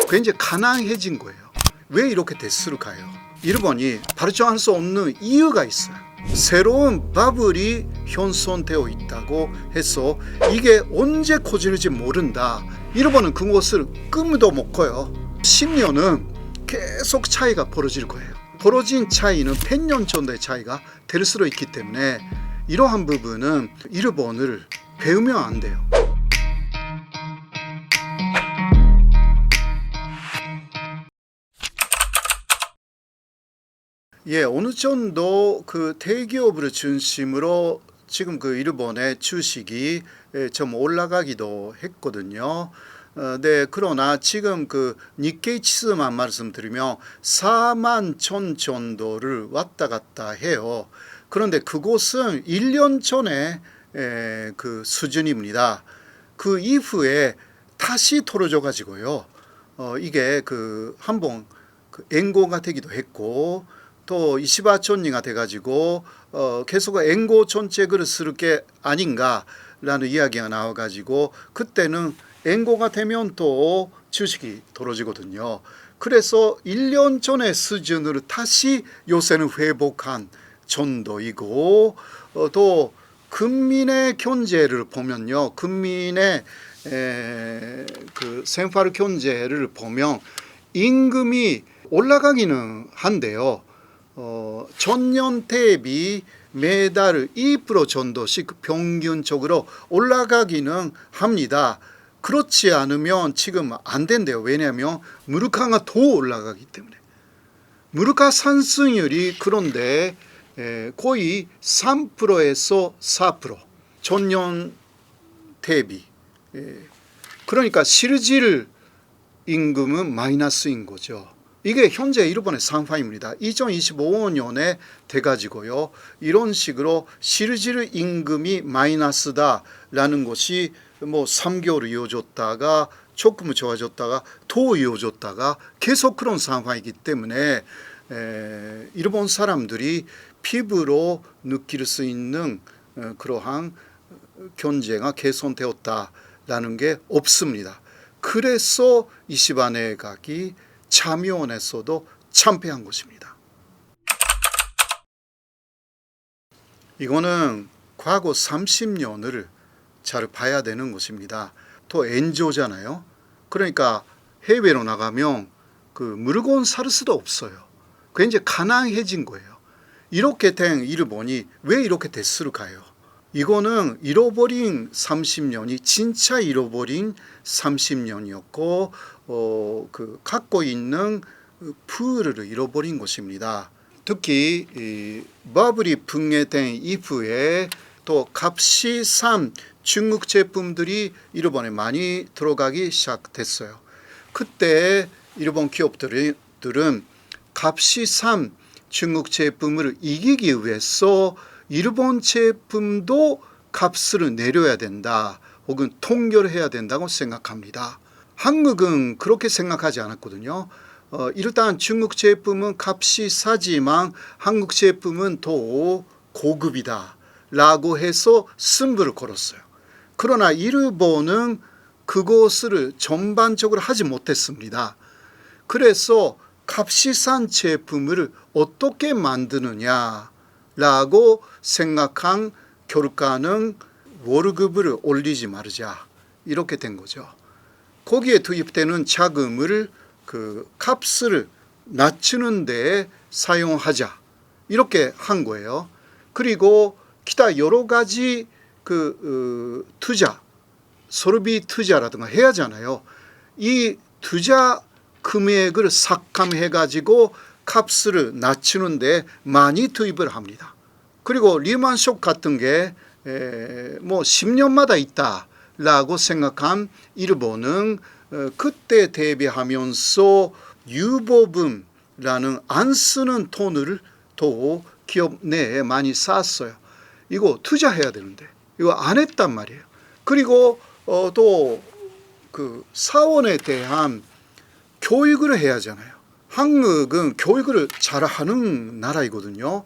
굉장히 가난해진 거예요. 왜 이렇게 됐을까요? 일본이 발전할 수 없는 이유가 있어요. 새로운 바블이 형성되어 있다고 해서 이게 언제 커질지 모른다. 일본은 그것을 꿈도 못 꿔요. 10년은 계속 차이가 벌어질 거예요. 벌어진 차이는 100년 정도의 차이가 될 수도 있기 때문에 이러한 부분은 일본을 배우면 안 돼요. 어느 정도 그 대기업을 중심으로 지금 그 일본의 주식이 좀 올라가기도 했거든요. 네, 그러나 지금 그 니케이 지수만 말씀드리면 4만 천 정도를 왔다 갔다 해요. 그런데 그곳은 1년 전에 그 수준입니다. 그 이후에 다시 떨어져 가지고요. 이게 그 한번 그 엔고가 되기도 했고 또 28천리가 돼가지고 계속 엔고 정책을 쓸 게 아닌가라는 이야기가 나와가지고 그때는 엔고가 되면 또 주식이 떨어지거든요. 그래서 1년 전의 수준으로 다시 요새는 회복한 정도이고 또 국민의 경제를 보면요, 국민의 그 생활 경제를 보면 임금이 올라가기는 한데요. 전년 대비 매달 2% 정도씩 평균적으로 올라가기는 합니다. 그렇지 않으면 지금 안 된대요. 왜냐하면 물가가 더 올라가기 때문에. 물가 상승률이 그런데 거의 3%에서 4% 전년 대비. 그러니까 실질 임금은 마이너스인 거죠. 이게 현재 일본의 상황입니다. 2025년에 돼가지고요, 이런 식으로 실질 임금이 마이너스다라는 것이 뭐 3개월 이어졌다가 조금 좋아졌다가 더 이어졌다가 계속 그런 상황이기 때문에 일본 사람들이 피부로 느낄 수 있는 그러한 경제가 개선되었다라는 게 없습니다. 그래서 이시바 내각이 참여원에서도 참패한 것입니다. 이거는 과거 30년을 잘 봐야 되는 것입니다. 또 엔조잖아요. 그러니까 해외로 나가면 그 물건 살 수도 없어요. 굉장히 가난해진 거예요. 이렇게 된 일본이 왜 이렇게 됐을까요? 이거는 잃어버린 30년이 진짜 잃어버린 30년이었고 그 갖고 있는 부를 잃어버린 것입니다. 특히 이 버블이 붕괴된 이후에 또 값이 싼 중국 제품들이 일본에 많이 들어가기 시작됐어요. 그때 일본 기업들은 값이 싼 중국 제품을 이기기 위해서 일본 제품도 값을 내려야 된다 혹은 통결해야 된다고 생각합니다. 한국은 그렇게 생각하지 않았거든요. 일단 중국 제품은 값이 싸지만 한국 제품은 더 고급이다 라고 해서 승부를 걸었어요. 그러나 일본은 그것을 전반적으로 하지 못했습니다. 그래서 값이 싼 제품을 어떻게 만드느냐 라고 생각한 결과는 월급을 올리지 말자 이렇게 된 거죠. 거기에 투입되는 자금을 그 값을 낮추는 데 사용하자 이렇게 한 거예요. 그리고 기타 여러 가지 그 투자, 설비 투자라든가 해야 하잖아요. 이 투자 금액을 삭감해 가지고 값을 낮추는데 많이 투입을 합니다. 그리고 리만쇼크 같은 게 뭐 10년마다 있다라고 생각한 일본은 그때 대비하면서 유보금라는 안 쓰는 돈을 더 기업 내에 많이 쌓았어요. 이거 투자해야 되는데 이거 안 했단 말이에요. 그리고 또 그 사원에 대한 교육을 해야 하잖아요. 한국은 교육을 잘하는 나라이거든요.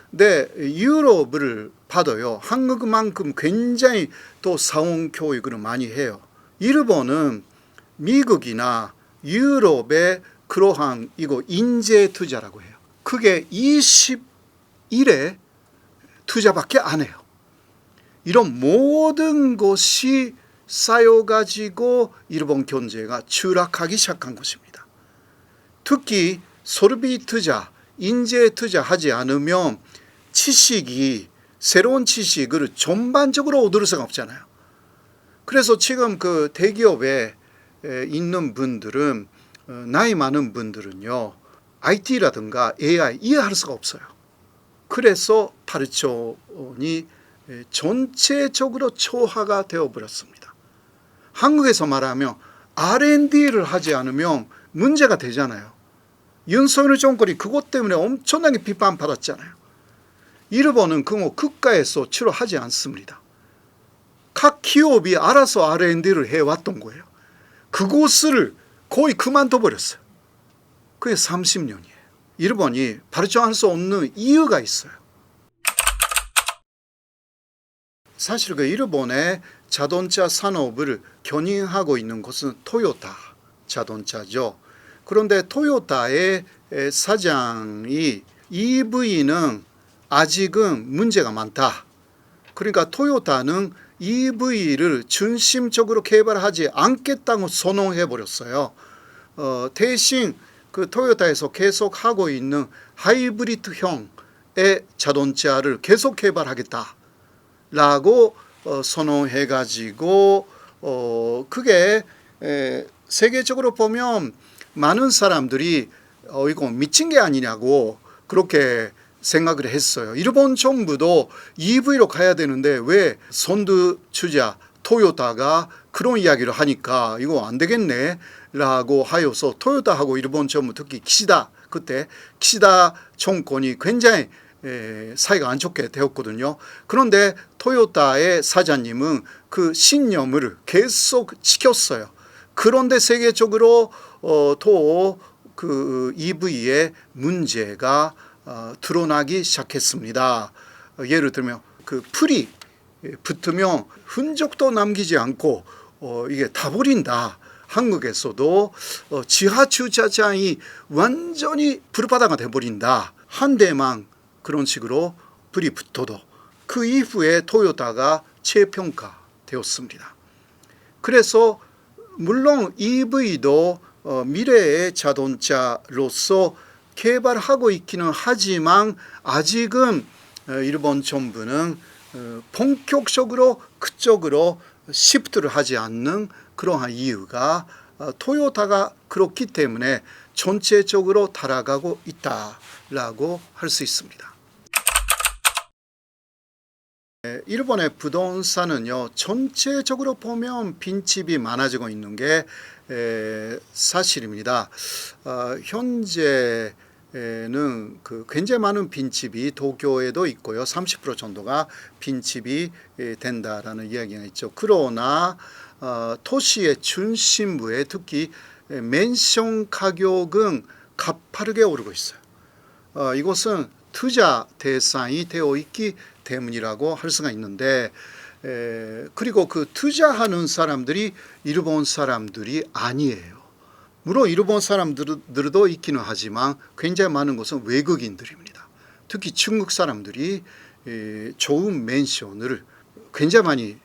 근데 유럽을 봐도요, 한국만큼 굉장히 또 사원 교육을 많이 해요. 일본은 미국이나 유럽의 그러한 이거 인재 투자라고 해요. 그게 21의 투자밖에 안 해요. 이런 모든 것이 쌓여가지고 일본 경제가 추락하기 시작한 것입니다. 특히 설비 투자, 인재 투자하지 않으면 새로운 지식을 전반적으로 얻을 수가 없잖아요. 그래서 지금 그 대기업에 있는 분들은, 나이 많은 분들은요, IT라든가 AI 이해할 수가 없어요. 그래서 파르촌이 전체적으로 초화가 되어버렸습니다. 한국에서 말하면 R&D를 하지 않으면 문제가 되잖아요. 윤석열 정권이 그것 때문에 엄청나게 비판받았잖아요. 일본은 그거 국가에서 주로 하지 않습니다. 각 기업이 알아서 R&D를 해왔던 거예요. 그곳을 거의 그만둬 버렸어요. 그게 30년이에요. 일본이 발전할 수 없는 이유가 있어요. 사실 그 일본의 자동차 산업을 견인하고 있는 것은 토요타 자동차죠. 그런데 토요타의 사장이 EV는 아직은 문제가 많다. 그러니까 토요타는 EV를 중심적으로 개발하지 않겠다고 선언해 버렸어요. 대신 그 토요타에서 계속 하고 있는 하이브리드형의 자동차를 계속 개발하겠다라고 선언해 가지고 그게 세계적으로 보면 많은 사람들이 이거 미친 게 아니냐고 그렇게 생각을 했어요. 일본 정부도 EV로 가야 되는데 왜 선두주자 토요타가 그런 이야기를 하니까 이거 안 되겠네 라고 하여서 토요타하고 일본 정부, 특히 그때 키시다 정권이 굉장히 사이가 안 좋게 되었거든요. 그런데 토요타의 사장님은 그 신념을 계속 지켰어요. 그런데 세계적으로 또 그 EV의 문제가 드러나기 시작했습니다. 예를 들면 그 풀이 붙으면 흔적도 남기지 않고 이게 다 버린다. 한국에서도 지하 주차장이 완전히 불바다가 돼버린다. 한 대만 그런 식으로 불이 붙어도 그 이후에 토요타가 재평가되었습니다. 그래서 물론 EV도 미래의 자동차로서 개발하고 있기는 하지만 아직은 일본 정부는 본격적으로 그쪽으로 시프트를 하지 않는 그러한 이유가 토요타가 그렇기 때문에 전체적으로 타락하고 있다라고 할 수 있습니다. 일본의 부동산은요, 전체적으로 보면 빈집이 많아지고 있는 게 사실입니다. 현재는 그 굉장히 많은 빈집이 도쿄에도 있고요. 30% 정도가 빈집이 된다라는 이야기가 있죠. 그러나 도시의 중심부에 특히 맨션 가격은 가파르게 오르고 있어요. 이것은 투자 대상이 되어 있기 때문이라고 할 수가 있는데, 그리고 그 투자하는 사람들이 일본 사람들이 아니에요. 물론 일본 사람들도 있기는 하지만 굉장히 많은 것은 외국인들입니다. 특히 중국 사람들이 좋은 맨션을 굉장히 많이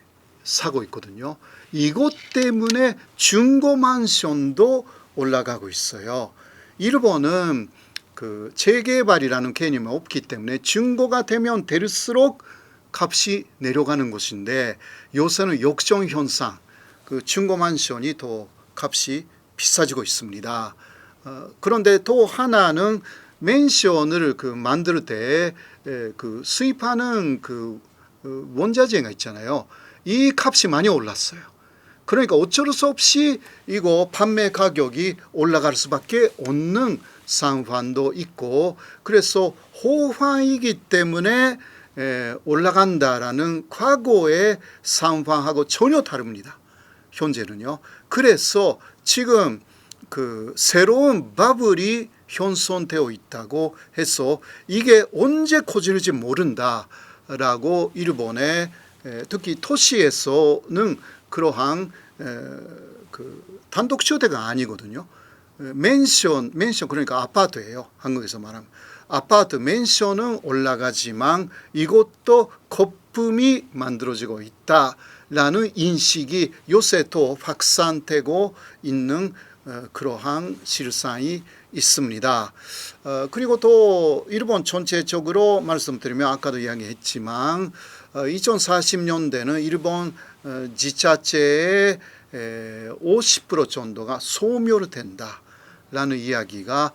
사고 있거든요. 이것 때문에 중고 만션도 올라가고 있어요. 일본은 그 재개발이라는 개념이 없기 때문에 중고가 되면 될수록 값이 내려가는 것인데, 요새는 역전 현상, 그 중고 만션이 더 값이 비싸지고 있습니다. 그런데 또 하나는 맨션을 그 만들 때 그 수입하는 그 원자재가 있잖아요. 이 값이 많이 올랐어요. 그러니까 어쩔 수 없이 이거 판매 가격이 올라갈 수밖에 없는 상황도 있고, 그래서 호황이기 때문에 올라간다라는 과거의 상황하고 전혀 다릅니다. 현재는요. 그래서 지금 그 새로운 바블이 현존되어 있다고 해서 이게 언제 커질지 모른다라고 일본의 특히 도시에서는 그러한 그 단독 주택가 아니거든요. 맨션 그러니까 아파트예요. 한국에서 말하면 아파트 맨션은 올라가지만 이것도 거품이 만들어지고 있다라는 인식이 요새 또 확산되고 있는 그러한 실상이 있습니다. 그리고 또 일본 전체적으로 말씀드리면 아까도 이야기했지만 2040년대는 일본 지자체의 50% 정도가 소멸된다라는 이야기가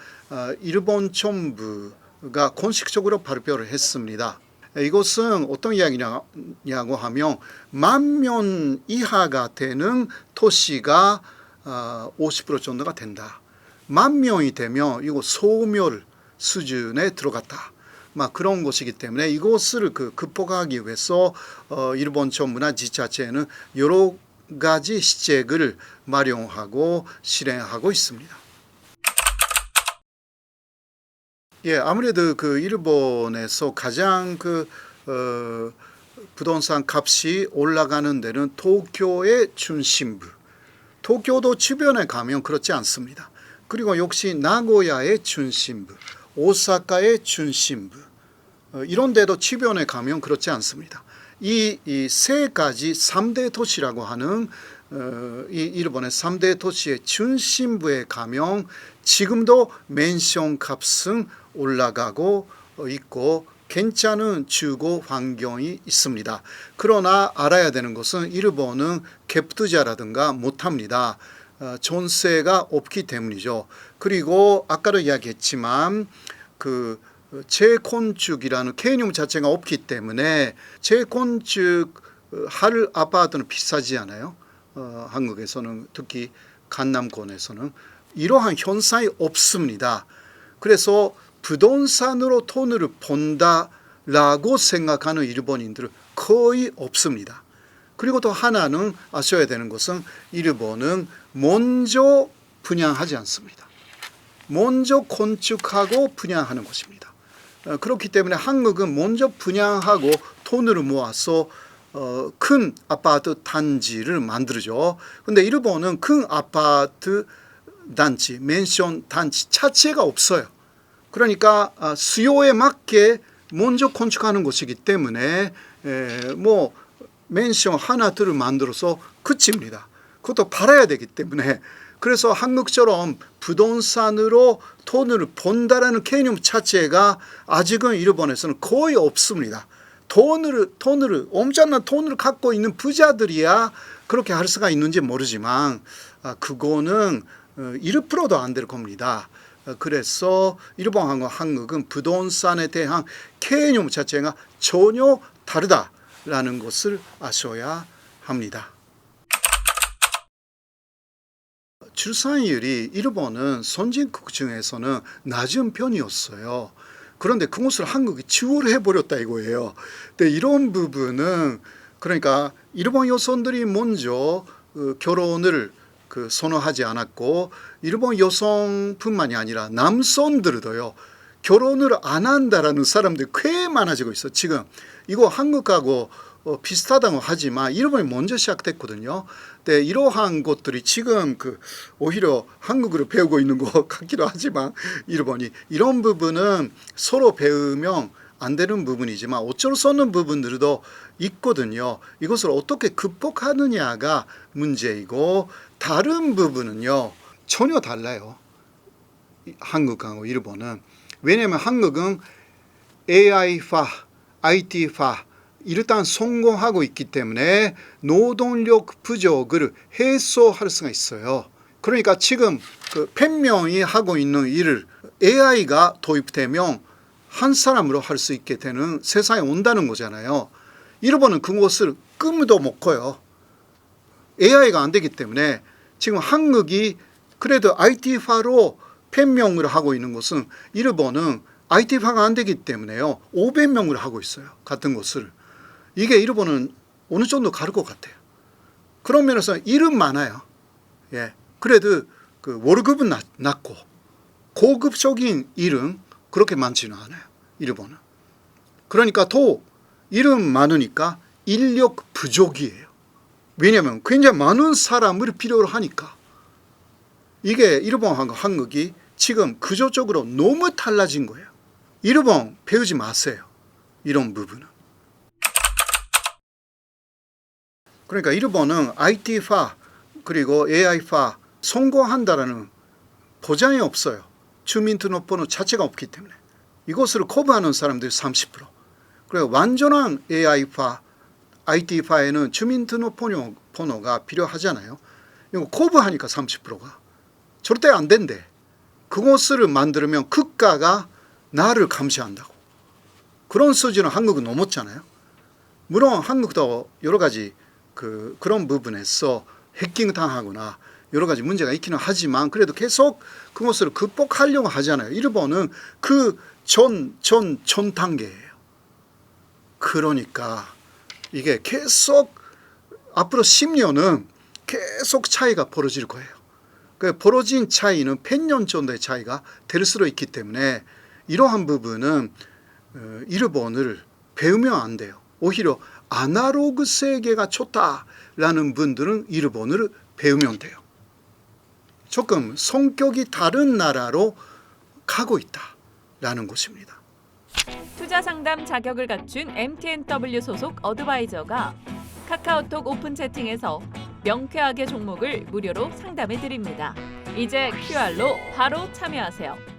일본 정부가 공식적으로 발표를 했습니다. 이것은 어떤 이야기냐고 하면 10,000명 이하가 되는 도시가 50% 정도가 된다. 10,000명이 되면 이거 소멸 수준에 들어갔다. 그런 것이기 때문에 이것을 극복하기 위해서 일본 정부나 지자체는 여러 가지 시책을 마련하고 실행하고 있습니다. 예, 아무래도 일본에서 가장 부동산 값이 올라가는 데는 도쿄의 중심부. 도쿄도 주변에 가면 그렇지 않습니다. 그리고 역시 나고야의 중심부, 오사카의 중심부, 이런 데도 주변에 가면 그렇지 않습니다. 이 세 가지 3대 도시라고 하는 이 일본의 3대 도시의 중심부에 가면 지금도 맨션 값은 올라가고 있고 괜찮은 주거 환경이 있습니다. 그러나 알아야 되는 것은 일본은 갭 투자라든가 못합니다. 전세가 없기 때문이죠. 그리고 아까도 이야기했지만 재건축이라는 개념 자체가 없기 때문에 재건축 할 아파트는 비싸지 않아요. 한국에서는 특히 강남권에서는 이러한 현상이 없습니다. 그래서 부동산으로 돈을 번다라고 생각하는 일본인들은 거의 없습니다. 그리고 또 하나는 아셔야 되는 것은 일본은 먼저 분양하지 않습니다. 먼저 건축하고 분양하는 것입니다. 그렇기 때문에 한국은 먼저 분양하고 돈을 모아서 큰 아파트 단지를 만들죠. 그런데 일본은 큰 아파트 단지, 맨션 단지 자체가 없어요. 그러니까 수요에 맞게 먼저 건축하는 것이기 때문에 맨션 하나 둘을 만들어서 그칩니다. 그것도 팔아야 되기 때문에. 그래서 한국처럼 부동산으로 돈을 번다라는 개념 자체가 아직은 일본에서는 거의 없습니다. 엄청난 돈을 갖고 있는 부자들이야 그렇게 할 수가 있는지 모르지만 그거는 1%도 안 될 겁니다. 그래서 일본하고 한국은 부동산에 대한 개념 자체가 전혀 다르다라는 것을 아셔야 합니다. 출산율이 일본은 선진국 중에서는 낮은 편이었어요. 그런데 그것을 한국이 치유를 해버렸다 이거예요. 근데 이런 부분은 그러니까 일본 여성들이 먼저 결혼을 선호하지 않았고 일본 여성뿐만이 아니라 남성들도요 결혼을 안 한다라는 사람들이 꽤 많아지고 있어. 지금 이거 한국하고 비슷하다고 하지만 일본이 먼저 시작됐거든요. 근데 이러한 것들이 지금 오히려 한국으로 배우고 있는 것 같기도 하지만 일본이 이런 부분은 서로 배우면 안 되는 부분이지만 어쩔 수 없는 부분들도 있거든요. 이것을 어떻게 극복하느냐가 문제이고 다른 부분은요 전혀 달라요. 한국하고 일본은. 왜냐하면 한국은 AI화, IT화 일단 성공하고 있기 때문에 노동력 부족을 해소할 수가 있어요. 그러니까 지금 100명이 하고 있는 일을 AI가 도입되면 한 사람으로 할 수 있게 되는 세상에 온다는 거잖아요. 일본은 그것을 꿈도 못 꿔요. AI가 안 되기 때문에 지금 한국이 그래도 IT화로 100명을 하고 있는 것은 일본은 IT화가 안 되기 때문에요. 500명을 하고 있어요. 같은 것을. 이게 일본은 어느 정도 가를 것 같아요. 그런 면에서 일은 많아요. 예. 그래도 월급은 낮고 고급적인 일은 그렇게 많지는 않아요. 일본은. 그러니까 더 일은 많으니까 인력 부족이에요. 왜냐하면 굉장히 많은 사람을 필요로 하니까. 이게 일본하고 한국이 지금 구조적으로 너무 달라진 거예요. 일본 배우지 마세요. 이런 부분은. 그러니까 일본은 IT화 그리고 AI화 성공한다라는 보장이 없어요. 주민등록번호 자체가 없기 때문에. 이것을 거부하는 사람들이 30%. 그리고 완전한 AI화, IT화에는 주민등록번호가 필요하잖아요. 이거 거부하니까 30%가. 절대 안 된대. 그것을 만들면 국가가 나를 감시한다고. 그런 수준은 한국은 넘었잖아요. 물론 한국도 여러 가지 그런 부분에서 해킹 당하거나 여러 가지 문제가 있기는 하지만 그래도 계속 그것을 극복하려고 하잖아요. 일본은 그 전 단계예요. 그러니까 이게 계속 앞으로 10년은 계속 차이가 벌어질 거예요. 그 벌어진 차이는 100년 정도의 차이가 될 수도 있기 때문에 이러한 부분은 일본을 배우면 안 돼요. 오히려 아날로그 세계가 좋다라는 분들은 일본을 배우면 돼요. 조금 성격이 다른 나라로 가고 있다라는 것입니다. 투자 상담 자격을 갖춘 MTNW 소속 어드바이저가 카카오톡 오픈 채팅에서 명쾌하게 종목을 무료로 상담해 드립니다. 이제 QR로 바로 참여하세요.